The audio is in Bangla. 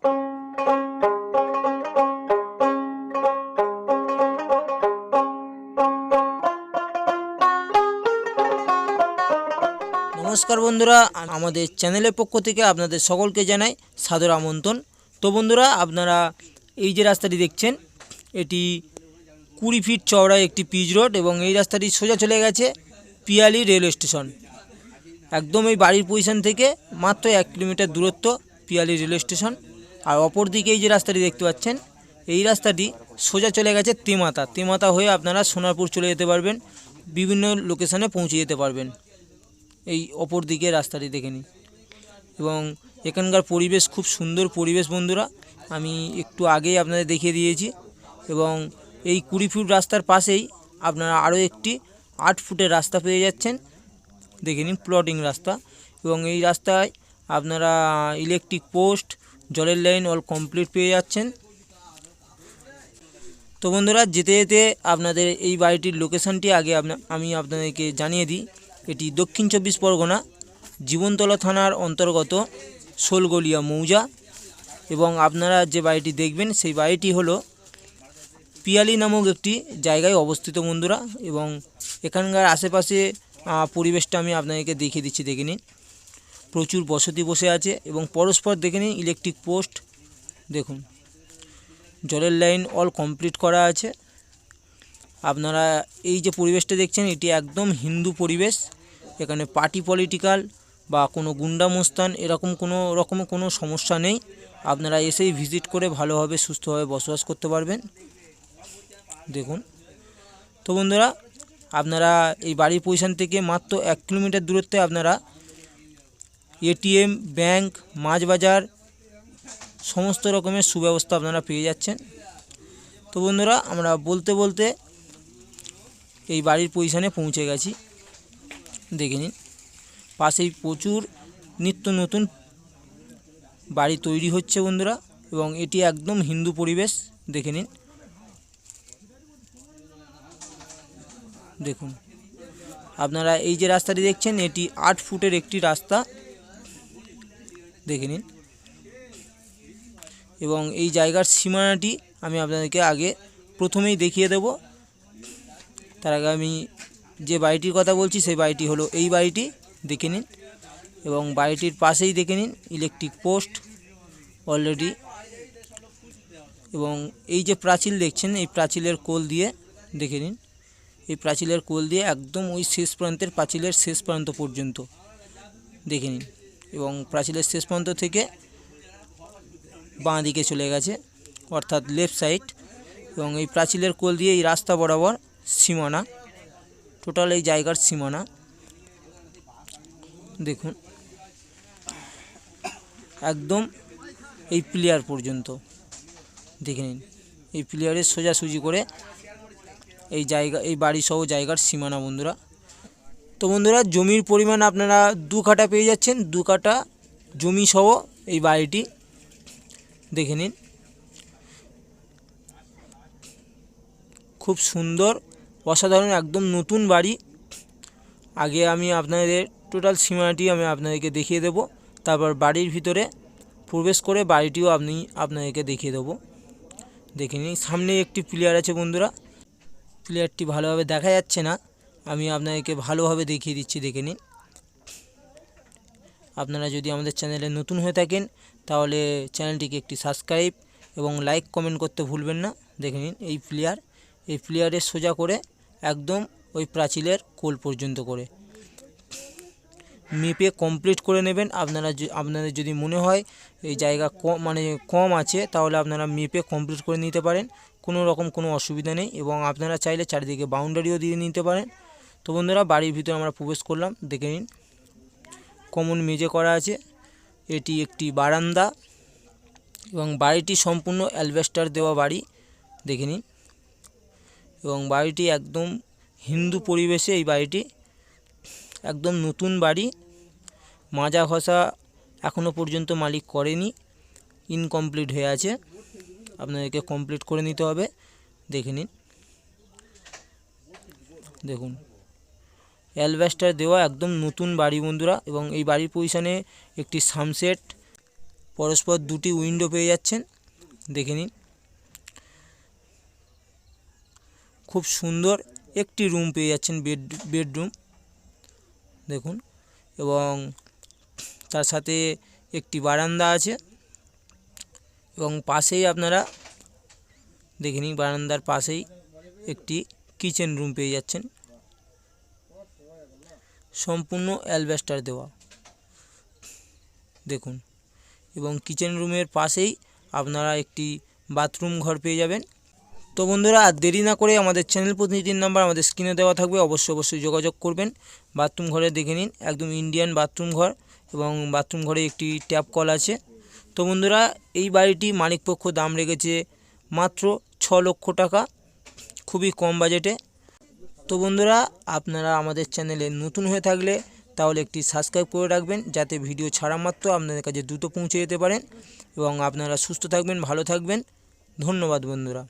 नमस्कार बंधुरा आमादेर चैनेलेर पक्ष थेके आपनादेर सकलके जानाई सादर आमंत्रण। तो बंधुरा आपनारा এই যে রাস্তাটি দেখছেন এটি 20 ফিট চওড়া একটি পিচ রোড এবং এই রাস্তাটি সোজা চলে গেছে পিয়ালি রেলওয়ে স্টেশন। একদম এই বাড়ির পজিশন থেকে মাত্র 1 কিলোমিটার দূরত্ব পিয়ালি রেলওয়ে স্টেশন। আর অপর দিকে এই যে রাস্তাটি দেখতে পাচ্ছেন এই রাস্তাটি সোজা চলে গেছে তেমাতা হয়ে আপনারা সোনারপুর চলে যেতে পারবেন, বিভিন্ন লোকেশনে পৌঁছে যেতে পারবেন। এই অপর দিকে রাস্তাটি দেখে নিন এবং এখানকার পরিবেশ খুব সুন্দর পরিবেশ বন্ধুরা, আমি একটু আগেই আপনাদের দেখিয়ে দিয়েছি। এবং এই 20 ফুট রাস্তার পাশেই আপনারা আরও একটি 8 ফুটের রাস্তা পেয়ে যাচ্ছেন, দেখে নিন প্লটিং রাস্তা। এবং এই রাস্তায় আপনারা ইলেকট্রিক পোস্ট, জলের লাইন অল কমপ্লিট পেয়ে যাচ্ছেন। তো বন্ধুরা যেতে যেতে আপনাদের এই বাড়িটির লোকেশনটি আগে আমি আপনাদেরকে জানিয়ে দিই। এটি দক্ষিণ 24 পরগনা জীবনতলা থানার অন্তর্গত শোলগলিয়া মৌজা। এবং আপনারা যে বাড়িটি দেখবেন সেই বাড়িটি হলো পিয়ালি নামক একটি জায়গায় অবস্থিত বন্ধুরা। এবং এখানকার আশেপাশে পরিবেশটা আমি আপনাদেরকে দেখিয়ে দিচ্ছি, দেখে নিন প্রচুর বসতি বসে আছে এবং পরস্পর দেখে নিন ইলেকট্রিক পোস্ট, দেখুন জলের লাইন অল কমপ্লিট করা আছে। আপনারা এই যে পরিবেশটা দেখছেন এটি একদম হিন্দু পরিবেশ, এখানে পার্টি পলিটিক্যাল বা কোনো গুন্ডা মোস্তান এরকম কোনো সমস্যা নেই। আপনারা এসেই ভিজিট করে ভালোভাবে সুস্থভাবে বসবাস করতে পারবেন, দেখুন। তো বন্ধুরা আপনারা এই বাড়ির পজিশন থেকে মাত্র 1 কিলোমিটার দূরত্বে আপনারা এটিএম, ব্যাংক, মাছ বাজার সমস্ত রকমের সুব্যবস্থা আপনারা পেয়ে যাচ্ছেন। তো বন্ধুরা আমরা বলতে বলতে এই বাড়ির পজিশনে পৌঁছে গেছি, দেখে নিন পাশেই প্রচুর নিত্য নতুন বাড়ি তৈরি হচ্ছে বন্ধুরা। এবং এটি একদম হিন্দু পরিবেশ, দেখে নিন দেখুন। আপনারা এই যে রাস্তাটি দেখছেন এটি 8 ফুটের একটি রাস্তা, দেখে নিন। এবং এই জায়গার সীমানাটি আমি আপনাদেরকে আগে প্রথমেই দেখিয়ে দেব। তার আগে আমি যে বাড়িটির কথা বলছি সেই বাড়িটি হলো এই বাড়িটি, দেখে নিন। এবং বাড়িটির পাশেই দেখে নিন ইলেকট্রিক পোস্ট অলরেডি। এবং এই যে প্রাচীর দেখছেন এই প্রাচীরের কোল দিয়ে, দেখে নিন এই প্রাচীরের কোল দিয়ে একদম ওই শেষ প্রান্তের পাঁচিলের শেষ প্রান্ত পর্যন্ত, দেখে নিন। এবং প্রাচীরের শেষ প্রান্ত থেকে বাঁ দিকে চলে গেছে অর্থাৎ লেফট সাইড। এবং এই প্রাচীরের কোল দিয়ে এই রাস্তা বরাবর সীমানা, টোটাল এই জায়গার সীমানা দেখুন একদম এই প্লেয়ার পর্যন্ত, দেখে নিন এই প্লেয়ারের সোজাসুজি করে এই জায়গা এই বাড়ি সহ জায়গার সীমানা বন্ধুরা। তো বন্ধুরা জমির পরিমাণ আপনারা 2 কাঠা পেয়ে যাচ্ছেন, 2 কাঠা জমি সহ এই বাড়িটি, দেখে নিন খুব সুন্দর অসাধারণ একদম নতুন বাড়ি। আগে আমি আপনাদের টোটাল সীমানাটি আমি আপনাদেরকে দেখিয়ে দেব, তারপর বাড়ির ভিতরে প্রবেশ করে বাড়িটিও আপনাদেরকে দেখিয়ে দেব, দেখে নিন। সামনে একটি প্লেয়ার আছে বন্ধুরা, প্লেয়ারটি ভালোভাবে দেখা যাচ্ছে না, আমি আপনাদেরকে ভালোভাবে দেখিয়ে দিচ্ছি, দেখে নিন। আপনারা যদি আমাদের চ্যানেলে নতুন হয়ে থাকেন তাহলে চ্যানেলটিকে একটি সাবস্ক্রাইব এবং লাইক কমেন্ট করতে ভুলবেন না, দেখে নিন। এই প্লেয়ারের সোজা করে একদম ওই প্রাচীরের কোল পর্যন্ত করে মেপে কমপ্লিট করে নেবেন। আপনাদের যদি মনে হয় এই জায়গা কম আছে তাহলে আপনারা মেপে কমপ্লিট করে নিতে পারেন, কোনো রকম কোনো অসুবিধা নেই। এবং আপনারা চাইলে চারিদিকে বাউন্ডারিও দিয়ে নিতে পারেন। তো বন্ধুরা বাড়ির ভিতরে আমরা প্রবেশ করলাম, দেখে নিন কমন মেঝে করা আছে, এটি একটি বারান্দা এবং বাড়িটি সম্পূর্ণ অ্যালবেস্টার দেওয়া বাড়ি, দেখে নিন। এবং বাড়িটি একদম হিন্দু পরিবেশে, এই বাড়িটি একদম নতুন বাড়ি, মাজা ঘষা এখনও পর্যন্ত মালিক করেনি, ইনকমপ্লিট হয়ে আছে, আপনাদেরকে কমপ্লিট করে নিতে হবে, দেখে নিন দেখুন অ্যালবেস্টার দেওয়া একদম নতুন বাড়ি বন্ধুরা। এবং এই বাড়ির পজিশনে একটি সানসেট পরস্পর দুটি উইন্ডো পেয়ে যাচ্ছেন, দেখে নিন। খুব সুন্দর একটি রুম পেয়ে যাচ্ছেন, বেডরুম দেখুন, এবং তার সাথে একটি বারান্দা আছে এবং পাশেই আপনারা দেখে নিন, বারান্দার পাশেই একটি কিচেন রুম পেয়ে যাচ্ছেন, সম্পূর্ণ অ্যালবেস্টার দেওয়া দেখুন। এবং কিচেন রুমের পাশেই আপনারা একটি বাথরুম ঘর পেয়ে যাবেন। তো বন্ধুরা, আর দেরি না করে আমাদের চ্যানেল প্রতিনিধির নাম্বার আমাদের স্ক্রিনে দেওয়া থাকবে, অবশ্যই যোগাযোগ করবেন। বাথরুম ঘরে দেখে নিন, একদম ইন্ডিয়ান বাথরুম ঘর এবং বাথরুম ঘরে একটি ট্যাপ কল আছে। তো বন্ধুরা, এই বাড়িটি মালিকপক্ষ দাম রেখেছে মাত্র 6 লক্ষ টাকা, খুবই কম বাজেটে। তো বন্ধুরা, আপনারা আমাদের চ্যানেলে নতুন হয়ে থাকলে তাহলে একটি সাবস্ক্রাইব করে রাখবেন, যাতে ভিডিও ছাড়া মাত্র আপনাদের কাছে দ্রুত পৌঁছে যেতে পারেন। এবং আপনারা সুস্থ থাকবেন, ভালো থাকবেন। ধন্যবাদ বন্ধুরা।